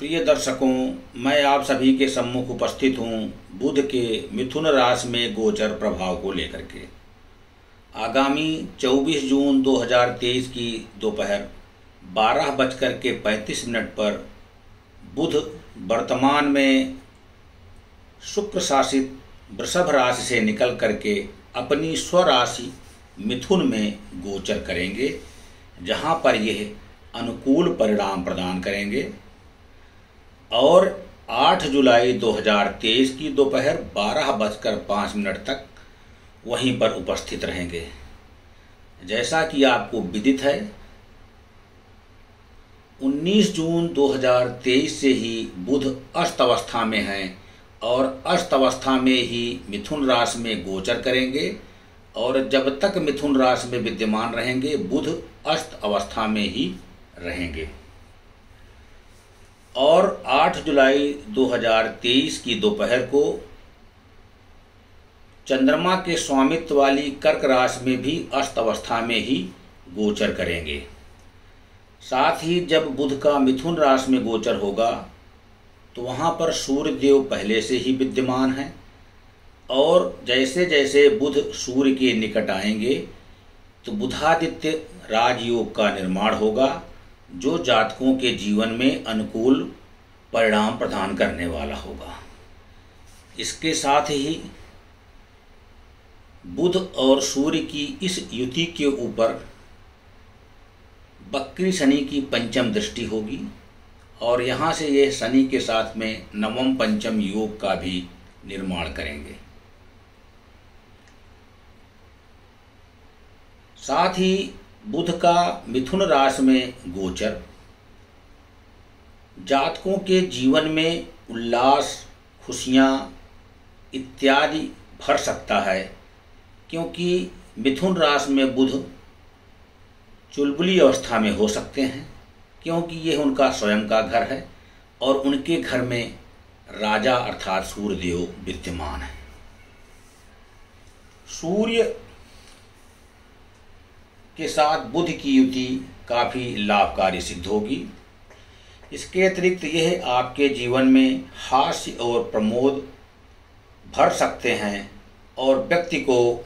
प्रिय दर्शकों, मैं आप सभी के सम्मुख उपस्थित हूँ बुध के मिथुन राशि में गोचर प्रभाव को लेकर के। आगामी 24 जून 2023 की दोपहर 12:35 पर बुध वर्तमान में शुक्र शासित वृषभ राशि से निकल करके अपनी स्वराशि मिथुन में गोचर करेंगे, जहाँ पर यह अनुकूल परिणाम प्रदान करेंगे और 8 जुलाई 2023 की दोपहर 12:05 तक वहीं पर उपस्थित रहेंगे। जैसा कि आपको विदित है, 19 जून 2023 से ही बुध अस्त अवस्था में हैं और अस्त अवस्था में ही मिथुन राशि में गोचर करेंगे और जब तक मिथुन राशि में विद्यमान रहेंगे बुध अस्त अवस्था में ही रहेंगे। और 8 जुलाई 2023 की दोपहर को चंद्रमा के स्वामित्व वाली कर्क राशि में भी अस्त अवस्था में ही गोचर करेंगे। साथ ही जब बुध का मिथुन राशि में गोचर होगा तो वहाँ पर सूर्य देव पहले से ही विद्यमान हैं और जैसे जैसे बुध सूर्य के निकट आएंगे तो बुधादित्य राजयोग का निर्माण होगा, जो जातकों के जीवन में अनुकूल परिणाम प्रदान करने वाला होगा। इसके साथ ही बुध और सूर्य की इस युति के ऊपर वक्री शनि की पंचम दृष्टि होगी और यहाँ से ये शनि के साथ में नवम पंचम योग का भी निर्माण करेंगे। साथ ही बुध का मिथुन राशि में गोचर जातकों के जीवन में उल्लास, खुशियाँ इत्यादि भर सकता है, क्योंकि मिथुन राशि में बुध चुलबुली अवस्था में हो सकते हैं, क्योंकि यह उनका स्वयं का घर है और उनके घर में राजा अर्थात सूर्यदेव विद्यमान है। सूर्य के साथ बुध की युति काफ़ी लाभकारी सिद्ध होगी। इसके अतिरिक्त यह आपके जीवन में हास्य और प्रमोद भर सकते हैं और व्यक्ति को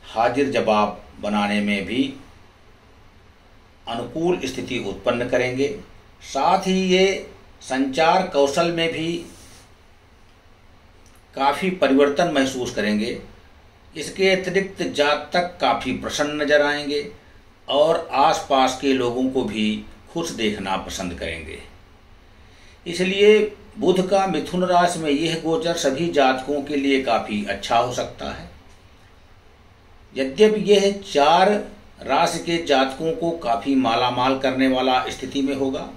हाजिर जवाब बनाने में भी अनुकूल स्थिति उत्पन्न करेंगे। साथ ही ये संचार कौशल में भी काफ़ी परिवर्तन महसूस करेंगे। इसके अतिरिक्त जातक काफ़ी प्रसन्न नजर आएंगे और आसपास के लोगों को भी खुश देखना पसंद करेंगे। इसलिए बुध का मिथुन राशि में यह गोचर सभी जातकों के लिए काफ़ी अच्छा हो सकता है। यद्यपि यह 4 राशि के जातकों को काफ़ी मालामाल करने वाला स्थिति में होगा।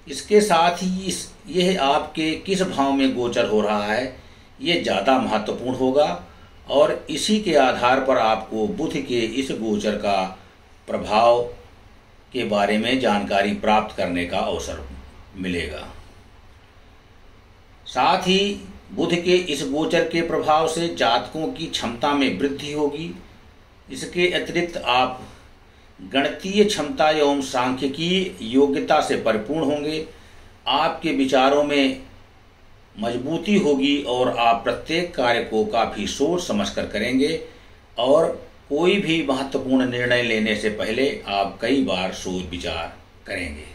इसके साथ ही यह आपके किस भाव में गोचर हो रहा है ये ज़्यादा महत्वपूर्ण होगा और इसी के आधार पर आपको बुध के इस गोचर का प्रभाव के बारे में जानकारी प्राप्त करने का अवसर मिलेगा। साथ ही बुध के इस गोचर के प्रभाव से जातकों की क्षमता में वृद्धि होगी। इसके अतिरिक्त आप गणितीय क्षमता एवं सांख्यिकीय योग्यता से परिपूर्ण होंगे। आपके विचारों में मजबूती होगी और आप प्रत्येक कार्य को काफ़ी सोच समझ कर करेंगे और कोई भी महत्वपूर्ण निर्णय लेने से पहले आप कई बार सोच विचार करेंगे।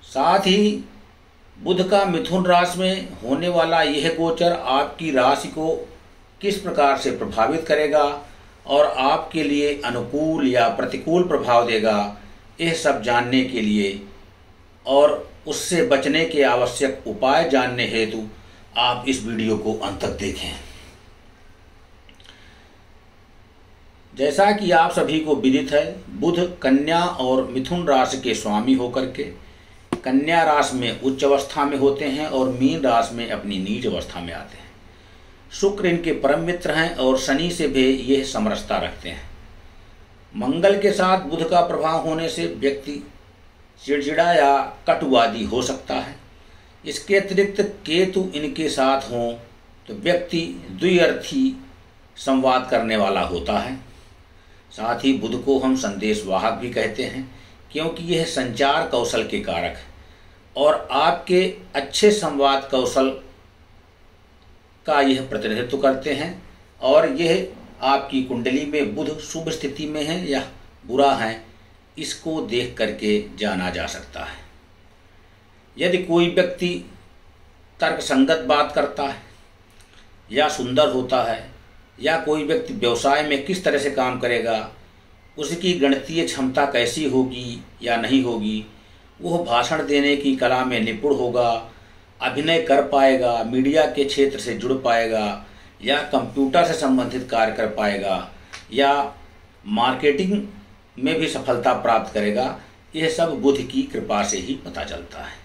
साथ ही बुध का मिथुन राशि में होने वाला यह गोचर आपकी राशि को किस प्रकार से प्रभावित करेगा और आपके लिए अनुकूल या प्रतिकूल प्रभाव देगा, यह सब जानने के लिए और उससे बचने के आवश्यक उपाय जानने हेतु आप इस वीडियो को अंत तक देखें। जैसा कि आप सभी को विदित है, बुध कन्या और मिथुन राशि के स्वामी होकर के कन्या राशि में उच्च अवस्था में होते हैं और मीन राशि में अपनी नीच अवस्था में आते हैं। शुक्र इनके परम मित्र हैं और शनि से भी यह समरसता रखते हैं। मंगल के साथ बुध का प्रभाव होने से व्यक्ति चिड़चिड़ा या कटुवादी हो सकता है। इसके अतिरिक्त केतु इनके साथ हों तो व्यक्ति द्विअर्थी संवाद करने वाला होता है। साथ ही बुध को हम संदेश वाहक भी कहते हैं, क्योंकि यह संचार कौशल के कारक है और आपके अच्छे संवाद कौशल का यह प्रतिनिधित्व करते हैं। और यह आपकी कुंडली में बुध शुभ स्थिति में है या बुरा है, इसको देख करके जाना जा सकता है। यदि कोई व्यक्ति तर्कसंगत बात करता है या सुंदर होता है, या कोई व्यक्ति व्यवसाय में किस तरह से काम करेगा, उसकी गणितीय क्षमता कैसी होगी या नहीं होगी, वह भाषण देने की कला में निपुण होगा, अभिनय कर पाएगा, मीडिया के क्षेत्र से जुड़ पाएगा, या कंप्यूटर से संबंधित कार्य कर पाएगा, या मार्केटिंग में भी सफलता प्राप्त करेगा, यह सब बुध की कृपा से ही पता चलता है।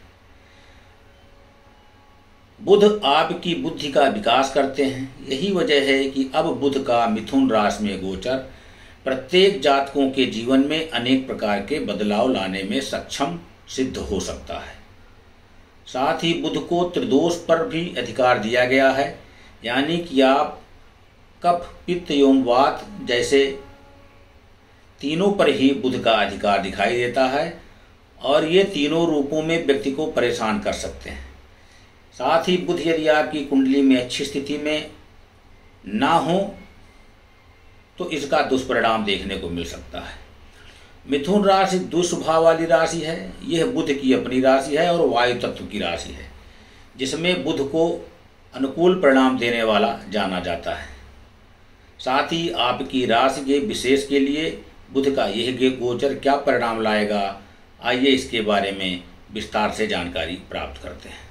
बुध आपकी बुद्धि का विकास करते हैं। यही वजह है कि अब बुध का मिथुन राशि में गोचर प्रत्येक जातकों के जीवन में अनेक प्रकार के बदलाव लाने में सक्षम सिद्ध हो सकता है। साथ ही बुध को त्रिदोष पर भी अधिकार दिया गया है, यानी कि आप कफ, पित्त एवं वात जैसे तीनों पर ही बुध का अधिकार दिखाई देता है और ये तीनों रूपों में व्यक्ति को परेशान कर सकते हैं। साथ ही बुध यदि आपकी कुंडली में अच्छी स्थिति में ना हो तो इसका दुष्परिणाम देखने को मिल सकता है। मिथुन राशि दुस्वभाव वाली राशि है। यह बुध की अपनी राशि है और वायु तत्व की राशि है, जिसमें बुध को अनुकूल परिणाम देने वाला जाना जाता है। साथ ही आपकी राशि के विशेष के लिए बुध का यह गोचर क्या परिणाम लाएगा, आइए इसके बारे में विस्तार से जानकारी प्राप्त करते हैं।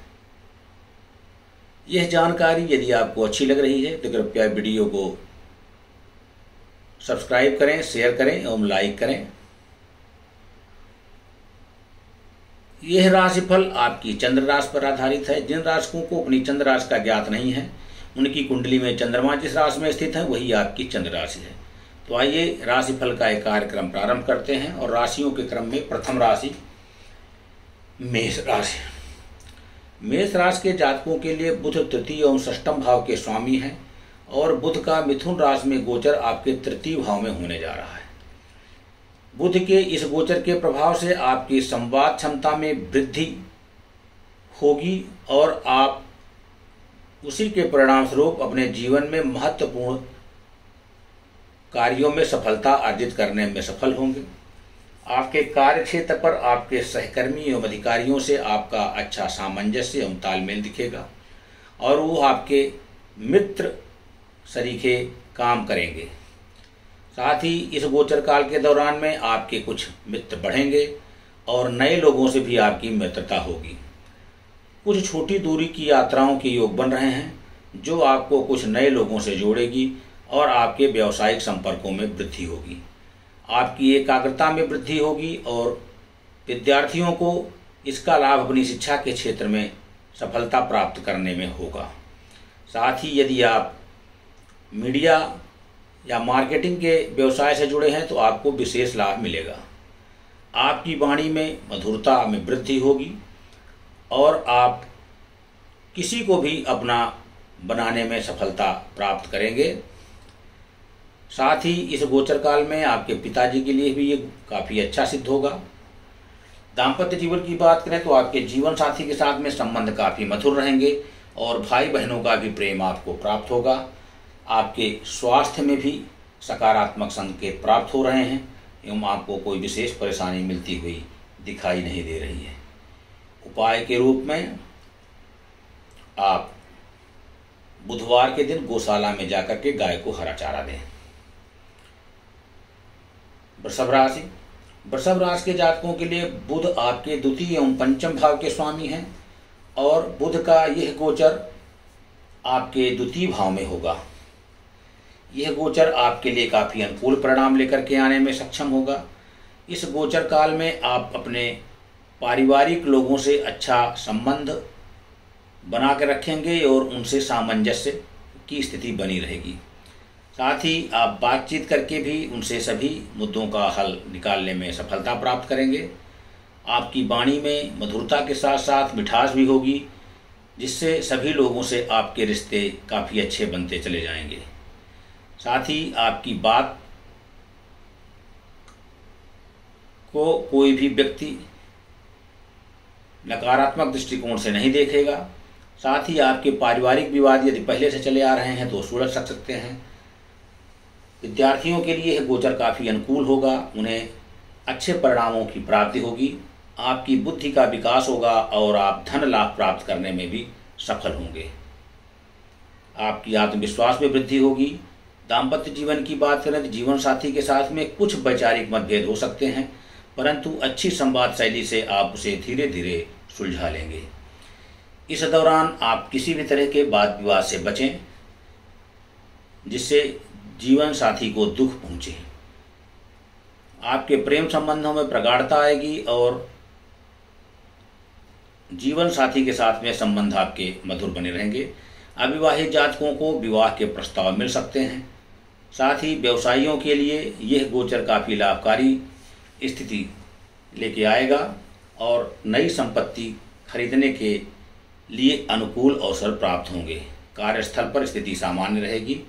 यह जानकारी यदि आपको अच्छी लग रही है तो कृपया वीडियो को सब्सक्राइब करें, शेयर करें एवं लाइक करें। यह राशिफल आपकी चंद्र राशि पर आधारित है। जिन राशिकों को अपनी चंद्र राशि का ज्ञात नहीं है, उनकी कुंडली में चंद्रमा जिस राशि में स्थित है वही आपकी चंद्र राशि है। तो आइए राशिफल का एक कार्यक्रम प्रारंभ करते हैं और राशियों के क्रम में प्रथम राशि मेष राशि। मेष राशि के जातकों के लिए बुध तृतीय एवं षष्ठम भाव के स्वामी हैं और बुध का मिथुन राशि में गोचर आपके तृतीय भाव में होने जा रहा है। बुध के इस गोचर के प्रभाव से आपकी संवाद क्षमता में वृद्धि होगी और आप उसी के परिणाम स्वरूप अपने जीवन में महत्वपूर्ण कार्यों में सफलता अर्जित करने में सफल होंगे। आपके कार्य क्षेत्र पर आपके सहकर्मी एवं अधिकारियों से आपका अच्छा सामंजस्य एवं तालमेल दिखेगा और वो आपके मित्र सरीखे काम करेंगे। साथ ही इस गोचर काल के दौरान में आपके कुछ मित्र बढ़ेंगे और नए लोगों से भी आपकी मित्रता होगी। कुछ छोटी दूरी की यात्राओं के योग बन रहे हैं जो आपको कुछ नए लोगों से जोड़ेगी और आपके व्यावसायिक संपर्कों में वृद्धि होगी। आपकी एकाग्रता में वृद्धि होगी और विद्यार्थियों को इसका लाभ अपनी शिक्षा के क्षेत्र में सफलता प्राप्त करने में होगा। साथ ही यदि आप मीडिया या मार्केटिंग के व्यवसाय से जुड़े हैं तो आपको विशेष लाभ मिलेगा। आपकी वाणी में मधुरता में वृद्धि होगी और आप किसी को भी अपना बनाने में सफलता प्राप्त करेंगे। साथ ही इस गोचर काल में आपके पिताजी के लिए भी ये काफ़ी अच्छा सिद्ध होगा। दाम्पत्य जीवन की बात करें तो आपके जीवन साथी के साथ में संबंध काफ़ी मधुर रहेंगे और भाई बहनों का भी प्रेम आपको प्राप्त होगा। आपके स्वास्थ्य में भी सकारात्मक संकेत प्राप्त हो रहे हैं एवं आपको कोई विशेष परेशानी मिलती हुई दिखाई नहीं दे रही है। उपाय के रूप में आप बुधवार के दिन गौशाला में जाकर के गाय को हरा चारा दें। वृषभ राशि। वृषभ राशि के जातकों के लिए बुध आपके द्वितीय एवं पंचम भाव के स्वामी हैं और बुध का यह गोचर आपके द्वितीय भाव में होगा। यह गोचर आपके लिए काफ़ी अनुकूल परिणाम लेकर के आने में सक्षम होगा। इस गोचर काल में आप अपने पारिवारिक लोगों से अच्छा संबंध बना के रखेंगे और उनसे सामंजस्य की स्थिति बनी रहेगी। साथ ही आप बातचीत करके भी उनसे सभी मुद्दों का हल निकालने में सफलता प्राप्त करेंगे। आपकी वाणी में मधुरता के साथ साथ मिठास भी होगी, जिससे सभी लोगों से आपके रिश्ते काफ़ी अच्छे बनते चले जाएंगे। साथ ही आपकी बात को कोई भी व्यक्ति नकारात्मक दृष्टिकोण से नहीं देखेगा। साथ ही आपके पारिवारिक विवाद यदि पहले से चले आ रहे हैं तो सुलझ सकते हैं। विद्यार्थियों के लिए यह गोचर काफ़ी अनुकूल होगा, उन्हें अच्छे परिणामों की प्राप्ति होगी, आपकी बुद्धि का विकास होगा और आप धन लाभ प्राप्त करने में भी सफल होंगे। आपकी आत्मविश्वास में वृद्धि होगी। दाम्पत्य जीवन की बात करें तो जीवन साथी के साथ में कुछ वैचारिक मतभेद हो सकते हैं, परंतु अच्छी संवाद शैली से आप उसे धीरे धीरे सुलझा लेंगे। इस दौरान आप किसी भी तरह के वाद विवाद से बचें जिससे जीवन साथी को दुख पहुंचे। आपके प्रेम संबंधों में प्रगाढ़ता आएगी और जीवन साथी के साथ में संबंध आपके मधुर बने रहेंगे। अविवाहित जातकों को विवाह के प्रस्ताव मिल सकते हैं। साथ ही व्यवसायियों के लिए यह गोचर काफ़ी लाभकारी स्थिति लेके आएगा और नई संपत्ति खरीदने के लिए अनुकूल अवसर प्राप्त होंगे। कार्यस्थल पर स्थिति सामान्य रहेगी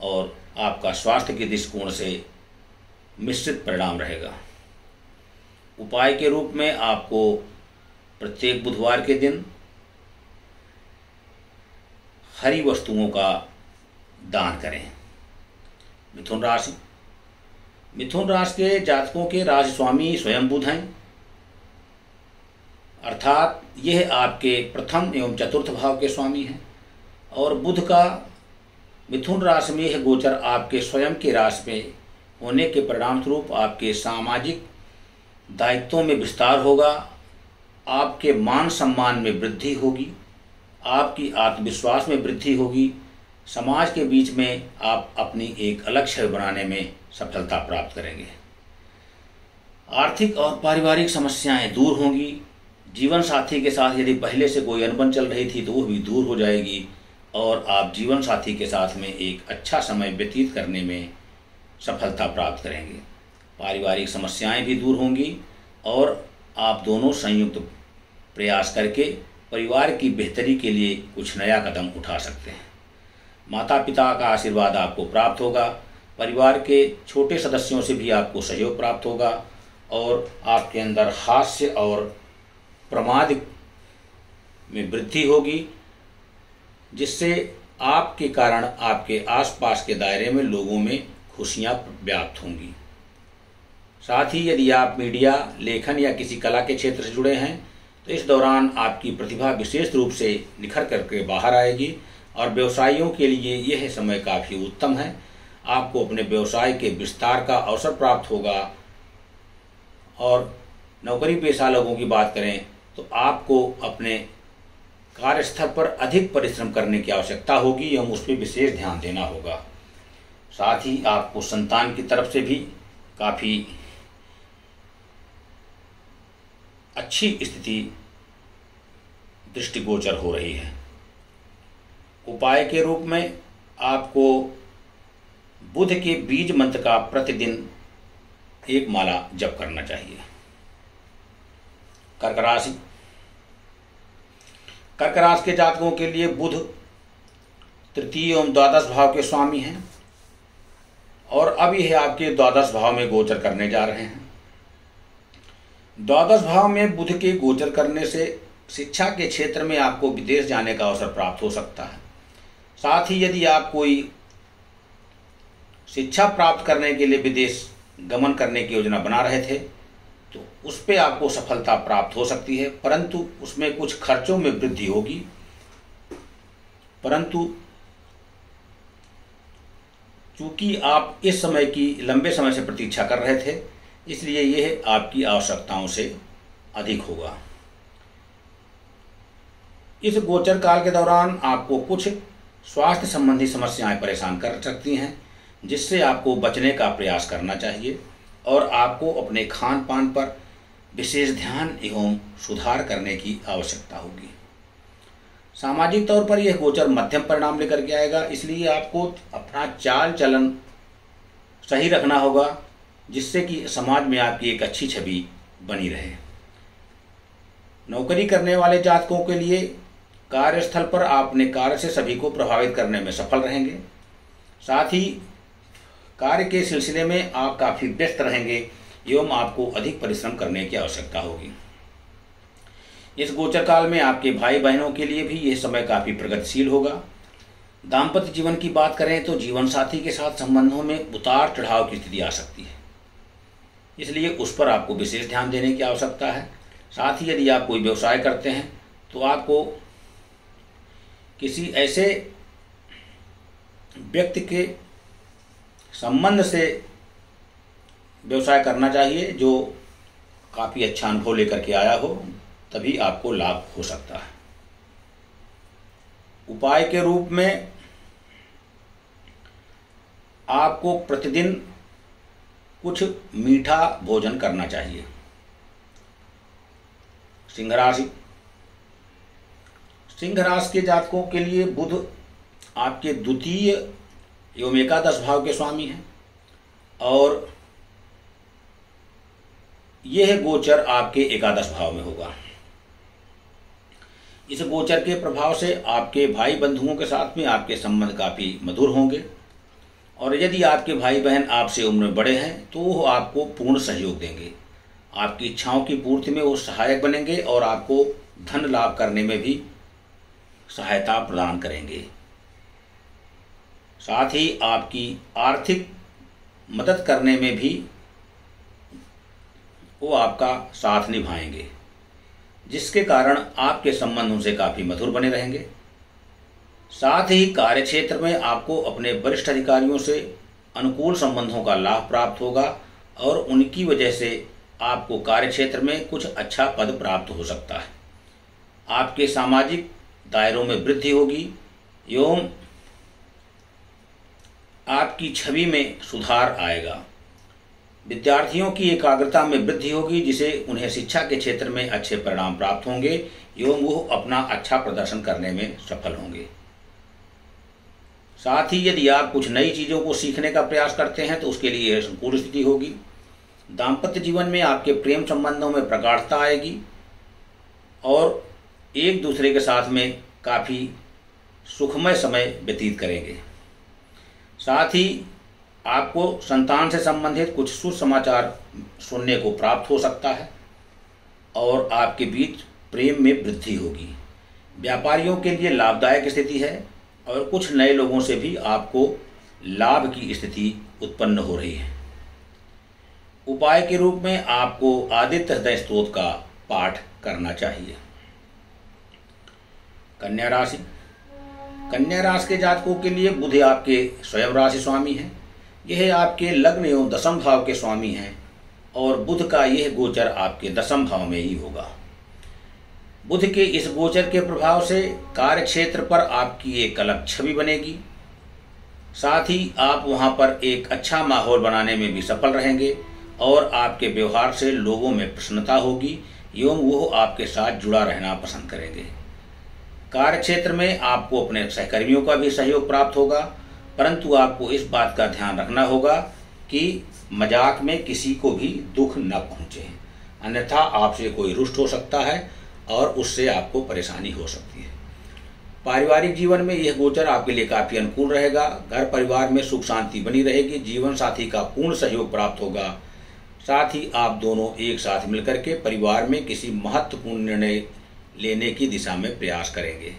और आपका स्वास्थ्य के दृष्टिकोण से मिश्रित परिणाम रहेगा। उपाय के रूप में आपको प्रत्येक बुधवार के दिन हरी वस्तुओं का दान करें। मिथुन राशि के जातकों के राशि स्वामी स्वयं बुध हैं, अर्थात यह आपके प्रथम एवं चतुर्थ भाव के स्वामी हैं और बुध का मिथुन राशि में यह गोचर आपके स्वयं के राशि में होने के परिणाम स्वरूप आपके सामाजिक दायित्वों में विस्तार होगा, आपके मान सम्मान में वृद्धि होगी, आपकी आत्मविश्वास में वृद्धि होगी, समाज के बीच में आप अपनी एक अलग छवि बनाने में सफलता प्राप्त करेंगे। आर्थिक और पारिवारिक समस्याएं दूर होंगी। जीवन साथी के साथ यदि पहले से कोई अनबन चल रही थी तो वह भी दूर हो जाएगी और आप जीवन साथी के साथ में एक अच्छा समय व्यतीत करने में सफलता प्राप्त करेंगे। पारिवारिक समस्याएं भी दूर होंगी और आप दोनों संयुक्त प्रयास करके परिवार की बेहतरी के लिए कुछ नया कदम उठा सकते हैं। माता पिता का आशीर्वाद आपको प्राप्त होगा। परिवार के छोटे सदस्यों से भी आपको सहयोग प्राप्त होगा और आपके अंदर हास्य और प्रमाद में वृद्धि होगी, जिससे आपके कारण आपके आसपास के दायरे में लोगों में खुशियां व्याप्त होंगी। साथ ही यदि आप मीडिया, लेखन या किसी कला के क्षेत्र से जुड़े हैं तो इस दौरान आपकी प्रतिभा विशेष रूप से निखर करके बाहर आएगी और व्यवसायियों के लिए यह समय काफ़ी उत्तम है। आपको अपने व्यवसाय के विस्तार का अवसर प्राप्त होगा और नौकरी पेशा लोगों की बात करें तो आपको अपने कार्यस्थल पर अधिक परिश्रम करने की आवश्यकता होगी एवं उस पर विशेष ध्यान देना होगा। साथ ही आपको संतान की तरफ से भी काफ़ी अच्छी स्थिति दृष्टिगोचर हो रही है। उपाय के रूप में आपको बुध के बीज मंत्र का प्रतिदिन एक माला जप करना चाहिए। कर्क राशि के जातकों के लिए बुध तृतीय एवं द्वादश भाव के स्वामी हैं और अब यह आपके द्वादश भाव में गोचर करने जा रहे हैं। द्वादश भाव में बुध के गोचर करने से शिक्षा के क्षेत्र में आपको विदेश जाने का अवसर प्राप्त हो सकता है। साथ ही यदि आप कोई शिक्षा प्राप्त करने के लिए विदेश गमन करने की योजना बना रहे थे तो उस पर आपको सफलता प्राप्त हो सकती है, परंतु उसमें कुछ खर्चों में वृद्धि होगी। परंतु चूंकि आप इस समय की लंबे समय से प्रतीक्षा कर रहे थे, इसलिए यह आपकी आवश्यकताओं से अधिक होगा। इस गोचर काल के दौरान आपको कुछ स्वास्थ्य संबंधी समस्याएं परेशान कर सकती हैं, जिससे आपको बचने का प्रयास करना चाहिए और आपको अपने खान पान पर विशेष ध्यान एवं सुधार करने की आवश्यकता होगी। सामाजिक तौर पर यह गोचर मध्यम परिणाम लेकर के आएगा, इसलिए आपको अपना चाल चलन सही रखना होगा, जिससे कि समाज में आपकी एक अच्छी छवि बनी रहे। नौकरी करने वाले जातकों के लिए कार्यस्थल पर आप अपने कार्य से सभी को प्रभावित करने में सफल रहेंगे। साथ ही कार्य के सिलसिले में आप काफ़ी व्यस्त रहेंगे, एवं आपको अधिक परिश्रम करने की आवश्यकता होगी। इस गोचर काल में आपके भाई बहनों के लिए भी यह समय काफ़ी प्रगतिशील होगा। दाम्पत्य जीवन की बात करें तो जीवन साथी के साथ संबंधों में उतार चढ़ाव की स्थिति आ सकती है, इसलिए उस पर आपको विशेष ध्यान देने की आवश्यकता है। साथ ही यदि आप कोई व्यवसाय करते हैं तो आपको किसी ऐसे व्यक्ति के संबंध से व्यवसाय करना चाहिए जो काफ़ी अच्छा अनुभव लेकर के आया हो, तभी आपको लाभ हो सकता है। उपाय के रूप में आपको प्रतिदिन कुछ मीठा भोजन करना चाहिए। सिंह राशि के जातकों के लिए बुध आपके द्वितीय एवं एकादश भाव के स्वामी हैं और यह गोचर आपके एकादश भाव में होगा। इस गोचर के प्रभाव से आपके भाई बंधुओं के साथ में आपके संबंध काफ़ी मधुर होंगे और यदि आपके भाई बहन आपसे उम्र में बड़े हैं तो वो आपको पूर्ण सहयोग देंगे। आपकी इच्छाओं की पूर्ति में वो सहायक बनेंगे और आपको धन लाभ करने में भी सहायता प्रदान करेंगे। साथ ही आपकी आर्थिक मदद करने में भी वो आपका साथ निभाएंगे, जिसके कारण आपके संबंध उनसे काफ़ी मधुर बने रहेंगे। साथ ही कार्यक्षेत्र में आपको अपने वरिष्ठ अधिकारियों से अनुकूल संबंधों का लाभ प्राप्त होगा और उनकी वजह से आपको कार्यक्षेत्र में कुछ अच्छा पद प्राप्त हो सकता है। आपके सामाजिक दायरों में वृद्धि होगी एवं आपकी छवि में सुधार आएगा। विद्यार्थियों की एकाग्रता में वृद्धि होगी, जिसे उन्हें शिक्षा के क्षेत्र में अच्छे परिणाम प्राप्त होंगे एवं वो अपना अच्छा प्रदर्शन करने में सफल होंगे। साथ ही यदि आप कुछ नई चीज़ों को सीखने का प्रयास करते हैं तो उसके लिए यह अनुकूल स्थिति होगी। दाम्पत्य जीवन में आपके प्रेम संबंधों में प्रगाढ़ता आएगी और एक दूसरे के साथ में काफ़ी सुखमय समय व्यतीत करेंगे। साथ ही आपको संतान से संबंधित कुछ सुसमाचार सुनने को प्राप्त हो सकता है और आपके बीच प्रेम में वृद्धि होगी। व्यापारियों के लिए लाभदायक स्थिति है और कुछ नए लोगों से भी आपको लाभ की स्थिति उत्पन्न हो रही है। उपाय के रूप में आपको आदित्य हृदय स्तोत्र का पाठ करना चाहिए। कन्या राशि के जातकों के लिए बुध आपके स्वयं राशि स्वामी हैं। यह आपके लग्न एवं दशम भाव के स्वामी हैं और बुध का यह गोचर आपके दशम भाव में ही होगा। बुध के इस गोचर के प्रभाव से कार्यक्षेत्र पर आपकी एक अलग छवि बनेगी। साथ ही आप वहां पर एक अच्छा माहौल बनाने में भी सफल रहेंगे और आपके व्यवहार से लोगों में प्रसन्नता होगी एवं वो आपके साथ जुड़ा रहना पसंद करेंगे। कार्यक्षेत्र में आपको अपने सहकर्मियों का भी सहयोग प्राप्त होगा, परंतु आपको इस बात का ध्यान रखना होगा कि मजाक में किसी को भी दुख न पहुंचे, अन्यथा आपसे कोई रुष्ट हो सकता है और उससे आपको परेशानी हो सकती है। पारिवारिक जीवन में यह गोचर आपके लिए काफ़ी अनुकूल रहेगा। घर परिवार में सुख शांति बनी रहेगी। जीवन साथी का पूर्ण सहयोग प्राप्त होगा। साथ ही आप दोनों एक साथ मिलकर के परिवार में किसी महत्वपूर्ण निर्णय लेने की दिशा में प्रयास करेंगे।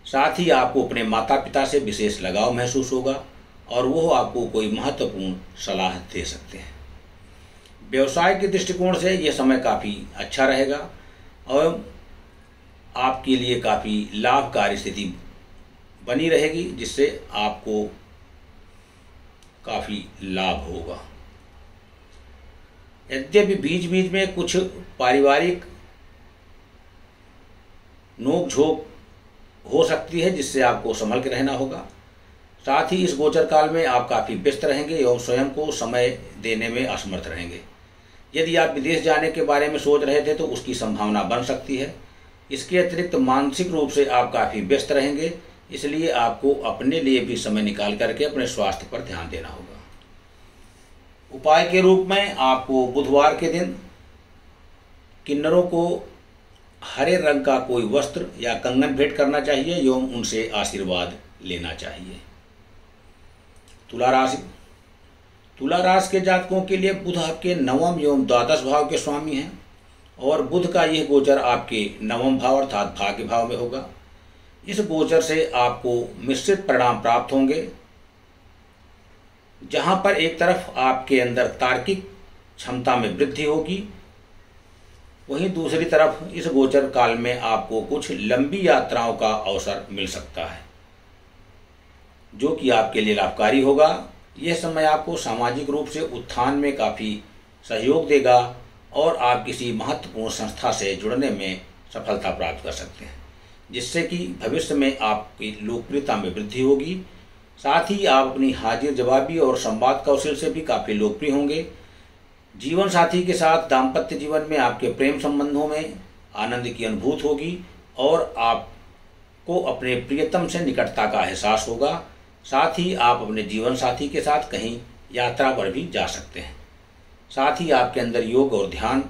साथ ही आपको अपने माता पिता से विशेष लगाव महसूस होगा और वो आपको कोई महत्वपूर्ण सलाह दे सकते हैं। व्यवसाय के दृष्टिकोण से यह समय काफ़ी अच्छा रहेगा और आपके लिए काफ़ी लाभकारी स्थिति बनी रहेगी, जिससे आपको काफ़ी लाभ होगा। यद्यपि बीच बीच में कुछ पारिवारिक नोक झोंक हो सकती है, जिससे आपको संभल के रहना होगा। साथ ही इस गोचर काल में आप काफ़ी व्यस्त रहेंगे एवं स्वयं को समय देने में असमर्थ रहेंगे। यदि आप विदेश जाने के बारे में सोच रहे थे तो उसकी संभावना बन सकती है। इसके अतिरिक्त मानसिक रूप से आप काफ़ी व्यस्त रहेंगे, इसलिए आपको अपने लिए भी समय निकाल करके अपने स्वास्थ्य पर ध्यान देना होगा। उपाय के रूप में आपको बुधवार के दिन किन्नरों को हरे रंग का कोई वस्त्र या कंगन भेंट करना चाहिए एवं उनसे आशीर्वाद लेना चाहिए। तुला राशि के जातकों के लिए बुध आपके नवम एवं द्वादश भाव के स्वामी हैं और बुध का यह गोचर आपके नवम भाव अर्थात भाग्य भाव में होगा। इस गोचर से आपको मिश्रित परिणाम प्राप्त होंगे, जहां पर एक तरफ आपके अंदर तार्किक क्षमता में वृद्धि होगी, वहीं दूसरी तरफ इस गोचर काल में आपको कुछ लंबी यात्राओं का अवसर मिल सकता है, जो कि आपके लिए लाभकारी होगा। यह समय आपको सामाजिक रूप से उत्थान में काफ़ी सहयोग देगा और आप किसी महत्वपूर्ण संस्था से जुड़ने में सफलता प्राप्त कर सकते हैं, जिससे कि भविष्य में आपकी लोकप्रियता में वृद्धि होगी। साथ ही आप अपनी हाजिर जवाबी और संवाद कौशल से भी काफ़ी लोकप्रिय होंगे। जीवन साथी के साथ दाम्पत्य जीवन में आपके प्रेम संबंधों में आनंद की अनुभूति होगी और आपको अपने प्रियतम से निकटता का एहसास होगा। साथ ही आप अपने जीवन साथी के साथ कहीं यात्रा पर भी जा सकते हैं। साथ ही आपके अंदर योग और ध्यान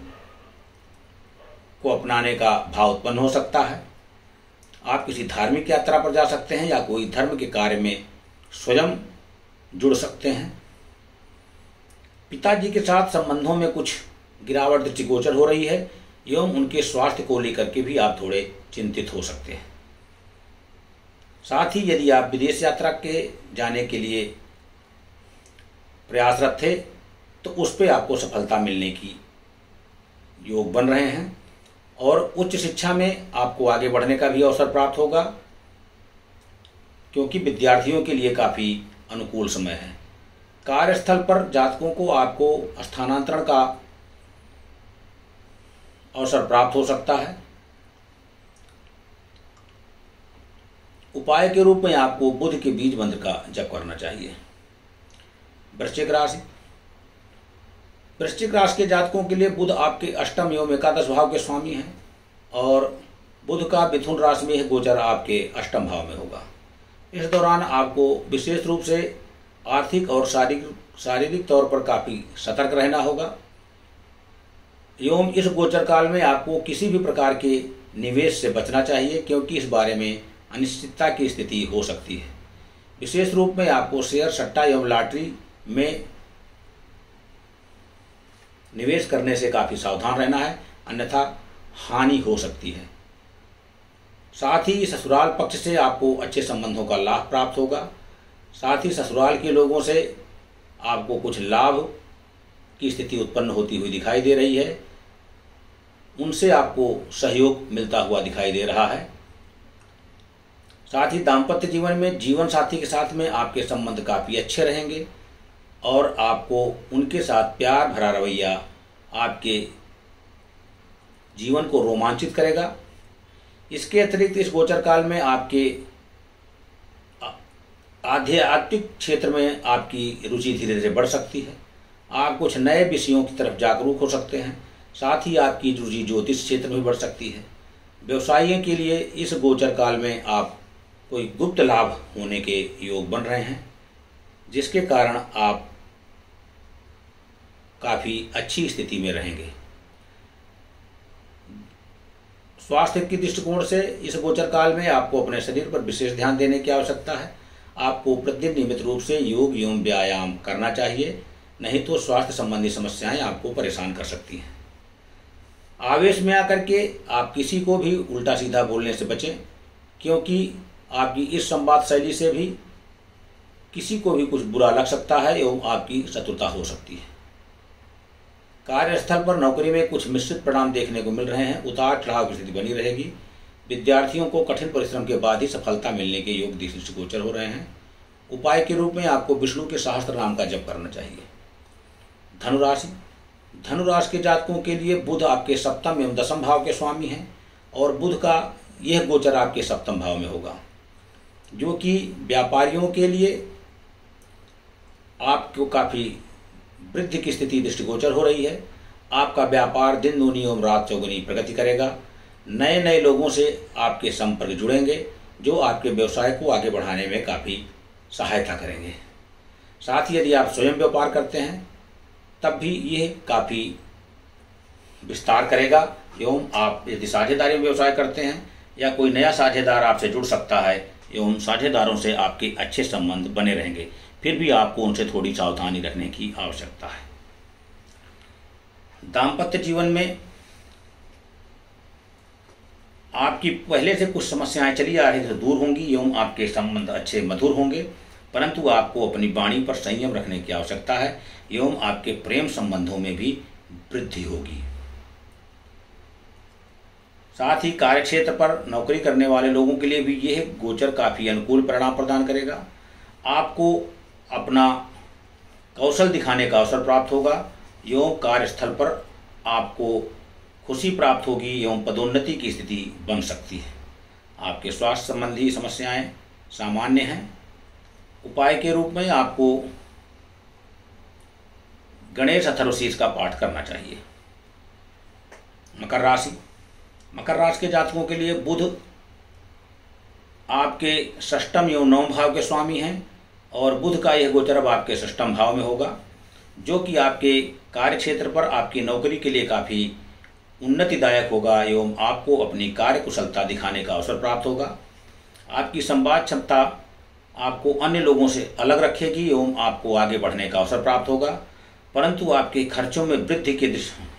को अपनाने का भाव उत्पन्न हो सकता है। आप किसी धार्मिक यात्रा पर जा सकते हैं या कोई धर्म के कार्य में स्वयं जुड़ सकते हैं। पिताजी के साथ संबंधों में कुछ गिरावट दृष्टिगोचर हो रही है एवं उनके स्वास्थ्य को लेकर के भी आप थोड़े चिंतित हो सकते हैं। साथ ही यदि आप विदेश यात्रा के जाने के लिए प्रयासरत थे तो उस पर आपको सफलता मिलने की योग बन रहे हैं और उच्च शिक्षा में आपको आगे बढ़ने का भी अवसर प्राप्त होगा, क्योंकि विद्यार्थियों के लिए काफ़ी अनुकूल समय है। कार्यस्थल पर जातकों को आपको स्थानांतरण का अवसर प्राप्त हो सकता है। उपाय के रूप में आपको बुध के बीज मंत्र का जप करना चाहिए। वृश्चिक राशि। वृश्चिक राशि के जातकों के लिए बुध आपके अष्टम एवं एकादश भाव के स्वामी हैं और बुध का मिथुन राशि में गोचर आपके अष्टम भाव में होगा। इस दौरान आपको विशेष रूप से आर्थिक और शारीरिक तौर पर काफ़ी सतर्क रहना होगा एवं इस गोचर काल में आपको किसी भी प्रकार के निवेश से बचना चाहिए, क्योंकि इस बारे में अनिश्चितता की स्थिति हो सकती है। विशेष रूप में आपको शेयर, सट्टा एवं लॉटरी में निवेश करने से काफ़ी सावधान रहना है, अन्यथा हानि हो सकती है। साथ ही ससुराल पक्ष से आपको अच्छे संबंधों का लाभ प्राप्त होगा। साथ ही ससुराल के लोगों से आपको कुछ लाभ की स्थिति उत्पन्न होती हुई दिखाई दे रही है, उनसे आपको सहयोग मिलता हुआ दिखाई दे रहा है। साथ ही दाम्पत्य जीवन में जीवन साथी के साथ में आपके संबंध काफ़ी अच्छे रहेंगे और आपको उनके साथ प्यार भरा रवैया आपके जीवन को रोमांचित करेगा। इसके अतिरिक्त इस गोचर काल में आपके आध्यात्मिक क्षेत्र में आपकी रुचि धीरे धीरे बढ़ सकती है। आप कुछ नए विषयों की तरफ जागरूक हो सकते हैं। साथ ही आपकी रुचि ज्योतिष क्षेत्र में बढ़ सकती है। व्यवसायियों के लिए इस गोचर काल में आप कोई गुप्त लाभ होने के योग बन रहे हैं, जिसके कारण आप काफ़ी अच्छी स्थिति में रहेंगे। स्वास्थ्य की दृष्टिकोण से इस गोचर काल में आपको अपने शरीर पर विशेष ध्यान देने की आवश्यकता है। आपको प्रतिदिन नियमित रूप से योग एवं व्यायाम करना चाहिए, नहीं तो स्वास्थ्य संबंधी समस्याएं आपको परेशान कर सकती हैं। आवेश में आकर के आप किसी को भी उल्टा सीधा बोलने से बचें, क्योंकि आपकी इस संवाद शैली से भी किसी को भी कुछ बुरा लग सकता है एवं आपकी शत्रुता हो सकती है। कार्यस्थल पर नौकरी में कुछ मिश्रित परिणाम देखने को मिल रहे हैं। उतार चढ़ाव की स्थिति बनी रहेगी। विद्यार्थियों को कठिन परिश्रम के बाद ही सफलता मिलने के योग दृष्टिगोचर हो रहे हैं। उपाय के रूप में आपको विष्णु के सहस्त्र नाम का जप करना चाहिए। धनुराशि। धनुराशि के जातकों के लिए बुध आपके सप्तम एवं दसम भाव के स्वामी हैं और बुध का यह गोचर आपके सप्तम भाव में होगा, जो कि व्यापारियों के लिए आपको काफ़ी वृद्धि की स्थिति दृष्टिगोचर हो रही है। आपका व्यापार दिन दूनी एवं रात चौगुनी प्रगति करेगा। नए नए लोगों से आपके संपर्क जुड़ेंगे, जो आपके व्यवसाय को आगे बढ़ाने में काफ़ी सहायता करेंगे। साथ ही यदि आप स्वयं व्यापार करते हैं तब भी यह काफ़ी विस्तार करेगा एवं आप यदि साझेदारी में व्यवसाय करते हैं या कोई नया साझेदार आपसे जुड़ सकता है एवं साझेदारों से आपके अच्छे संबंध बने रहेंगे, फिर भी आपको उनसे थोड़ी सावधानी रखने की आवश्यकता है। दाम्पत्य जीवन में आपकी पहले से कुछ समस्याएं चली आ रही थी, दूर होंगी एवं आपके संबंध अच्छे मधुर होंगे, परंतु आपको अपनी वाणी पर संयम रखने की आवश्यकता है एवं आपके प्रेम संबंधों में भी वृद्धि होगी। साथ ही कार्यक्षेत्र पर नौकरी करने वाले लोगों के लिए भी यह गोचर काफ़ी अनुकूल परिणाम प्रदान करेगा। आपको अपना कौशल दिखाने का अवसर प्राप्त होगा एवं कार्यस्थल पर आपको खुशी प्राप्त होगी एवं पदोन्नति की स्थिति बन सकती है। आपके स्वास्थ्य संबंधी समस्याएं सामान्य हैं। उपाय के रूप में आपको गणेश अथर्वशीष का पाठ करना चाहिए। मकर राशि के जातकों के लिए बुध आपके षष्ठम एवं नवम भाव के स्वामी हैं और बुध का यह गोचर अब आपके षष्ठम भाव में होगा, जो कि आपके कार्यक्षेत्र पर आपकी नौकरी के लिए काफ़ी उन्नतिदायक होगा एवं आपको अपनी कार्य कुशलता दिखाने का अवसर प्राप्त होगा। आपकी संवाद क्षमता आपको अन्य लोगों से अलग रखेगी एवं आपको आगे बढ़ने का अवसर प्राप्त होगा, परंतु आपके खर्चों में वृद्धि के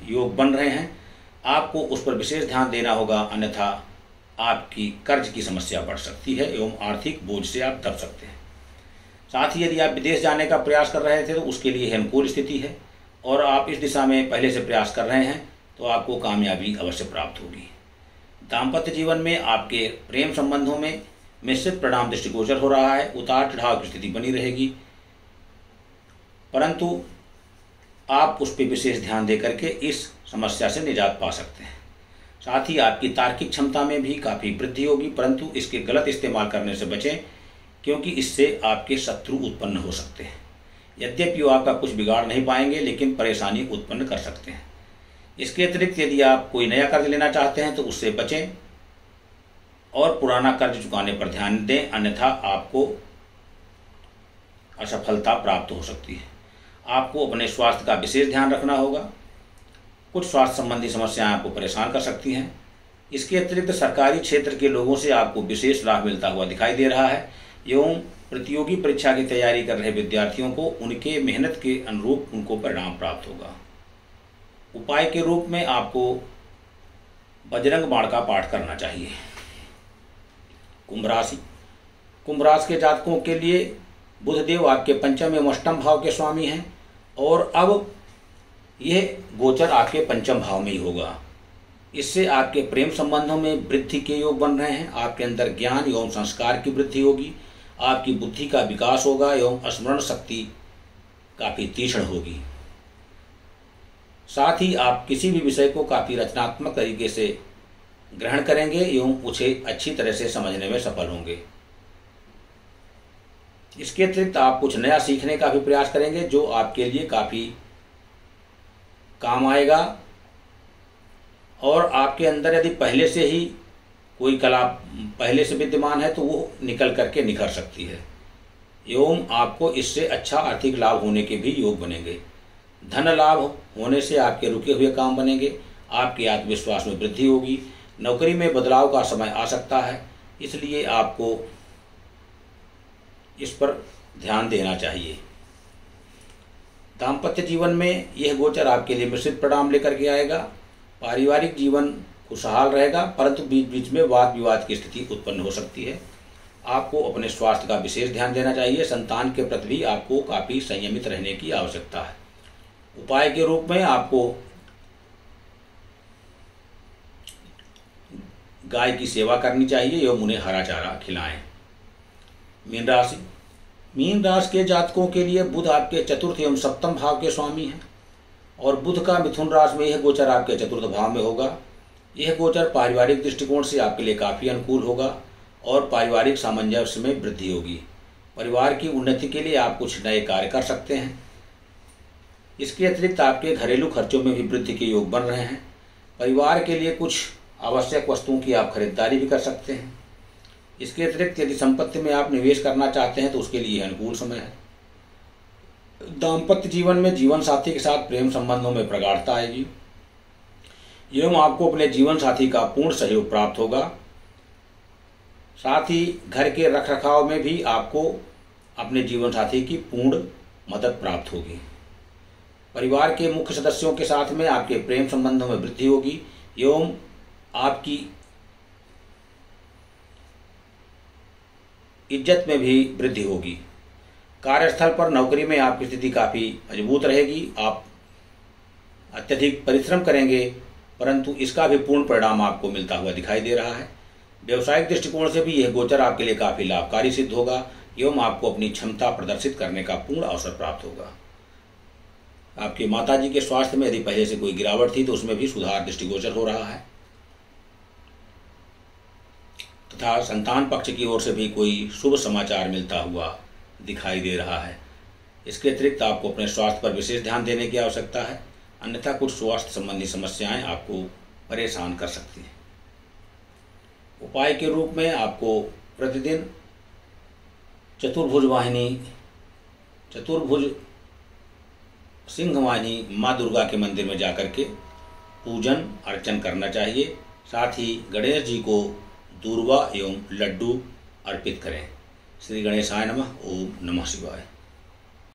योग बन रहे हैं। आपको उस पर विशेष ध्यान देना होगा, अन्यथा आपकी कर्ज की समस्या बढ़ सकती है एवं आर्थिक बोझ से आप दब सकते हैं। साथ ही यदि आप विदेश जाने का प्रयास कर रहे थे तो उसके लिए अनुकूल स्थिति है और आप इस दिशा में पहले से प्रयास कर रहे हैं तो आपको कामयाबी अवश्य प्राप्त होगी। दाम्पत्य जीवन में आपके प्रेम संबंधों में मिश्रित परिणाम दृष्टिगोचर हो रहा है। उतार चढ़ाव की स्थिति बनी रहेगी, परंतु आप उस पर विशेष ध्यान दे करके इस समस्या से निजात पा सकते हैं। साथ ही आपकी तार्किक क्षमता में भी काफ़ी वृद्धि होगी, परंतु इसके गलत इस्तेमाल करने से बचें, क्योंकि इससे आपके शत्रु उत्पन्न हो सकते हैं। यद्यपि वो आपका कुछ बिगाड़ नहीं पाएंगे, लेकिन परेशानी उत्पन्न कर सकते हैं। इसके अतिरिक्त यदि आप कोई नया कर्ज लेना चाहते हैं तो उससे बचें और पुराना कर्ज चुकाने पर ध्यान दें, अन्यथा आपको असफलता प्राप्त हो सकती है। आपको अपने स्वास्थ्य का विशेष ध्यान रखना होगा। कुछ स्वास्थ्य संबंधी समस्याएं आपको परेशान कर सकती हैं। इसके अतिरिक्त सरकारी क्षेत्र के लोगों से आपको विशेष लाभ मिलता हुआ दिखाई दे रहा है एवं प्रतियोगी परीक्षा की तैयारी कर रहे विद्यार्थियों को उनके मेहनत के अनुरूप उनको परिणाम प्राप्त होगा। उपाय के रूप में आपको बजरंग बाण का पाठ करना चाहिए। कुंभ राशि के जातकों के लिए बुधदेव आपके पंचम एवं अष्टम भाव के स्वामी हैं और अब यह गोचर आपके पंचम भाव में ही होगा। इससे आपके प्रेम संबंधों में वृद्धि के योग बन रहे हैं। आपके अंदर ज्ञान एवं संस्कार की वृद्धि होगी, आपकी बुद्धि का विकास होगा एवं स्मरण शक्ति काफ़ी तीक्ष्ण होगी। साथ ही आप किसी भी विषय को काफ़ी रचनात्मक तरीके से ग्रहण करेंगे एवं उसे अच्छी तरह से समझने में सफल होंगे। इसके अतिरिक्त आप कुछ नया सीखने का भी प्रयास करेंगे जो आपके लिए काफ़ी काम आएगा और आपके अंदर यदि पहले से ही कोई कला पहले से विद्यमान है तो वो निकल करके निखर सकती है एवं आपको इससे अच्छा आर्थिक लाभ होने के भी योग बनेंगे। धन लाभ होने से आपके रुके हुए काम बनेंगे, आपके आत्मविश्वास में वृद्धि होगी, नौकरी में बदलाव का समय आ सकता है, इसलिए आपको इस पर ध्यान देना चाहिए। दाम्पत्य जीवन में यह गोचर आपके लिए मिश्रित परिणाम लेकर के आएगा। पारिवारिक जीवन खुशहाल रहेगा, परंतु बीच बीच में वाद विवाद की स्थिति उत्पन्न हो सकती है। आपको अपने स्वास्थ्य का विशेष ध्यान देना चाहिए। संतान के प्रति भी आपको काफ़ी संयमित रहने की आवश्यकता है। उपाय के रूप में आपको गाय की सेवा करनी चाहिए एवं उन्हें हरा चारा खिलाएं। मीन राशि के जातकों के लिए बुध आपके चतुर्थ एवं सप्तम भाव के स्वामी हैं और बुध का मिथुन राशि में यह गोचर आपके चतुर्थ भाव में होगा। यह गोचर पारिवारिक दृष्टिकोण से आपके लिए काफ़ी अनुकूल होगा और पारिवारिक सामंजस्य में वृद्धि होगी। परिवार की उन्नति के लिए आप कुछ नए कार्य कर सकते हैं। इसके अतिरिक्त आपके घरेलू खर्चों में भी वृद्धि के योग बन रहे हैं। परिवार के लिए कुछ आवश्यक वस्तुओं की आप खरीदारी भी कर सकते हैं। इसके अतिरिक्त यदि संपत्ति में आप निवेश करना चाहते हैं तो उसके लिए अनुकूल समय है। दाम्पत्य जीवन में जीवन साथी के साथ प्रेम संबंधों में प्रगाढ़ता आएगी एवं आपको अपने जीवन साथी का पूर्ण सहयोग प्राप्त होगा। साथ ही घर के रखरखाव में भी आपको अपने जीवन साथी की पूर्ण मदद प्राप्त होगी। परिवार के मुख्य सदस्यों के साथ में आपके प्रेम संबंधों में वृद्धि होगी एवं आपकी इज्जत में भी वृद्धि होगी। कार्यस्थल पर नौकरी में आपकी स्थिति काफ़ी मजबूत रहेगी। आप अत्यधिक परिश्रम करेंगे परंतु इसका भी पूर्ण परिणाम आपको मिलता हुआ दिखाई दे रहा है। व्यवसायिक दृष्टिकोण से भी यह गोचर आपके लिए काफ़ी लाभकारी सिद्ध होगा एवं आपको अपनी क्षमता प्रदर्शित करने का पूर्ण अवसर प्राप्त होगा। आपके माताजी के स्वास्थ्य में यदि पहले से कोई गिरावट थी तो उसमें भी सुधार दृष्टिगोचर हो रहा है तथा संतान पक्ष की ओर से भी कोई शुभ समाचार मिलता हुआ दिखाई दे रहा है। इसके अतिरिक्त आपको अपने स्वास्थ्य पर विशेष ध्यान देने की आवश्यकता है, अन्यथा कुछ स्वास्थ्य संबंधी समस्याएं आपको परेशान कर सकती हैं। उपाय के रूप में आपको प्रतिदिन चतुर्भुज सिंह वाहिनी माँ दुर्गा के मंदिर में जाकर के पूजन अर्चन करना चाहिए। साथ ही गणेश जी को दूर्वा एवं लड्डू अर्पित करें। श्री गणेशाय नमः। ओम नमः शिवाय।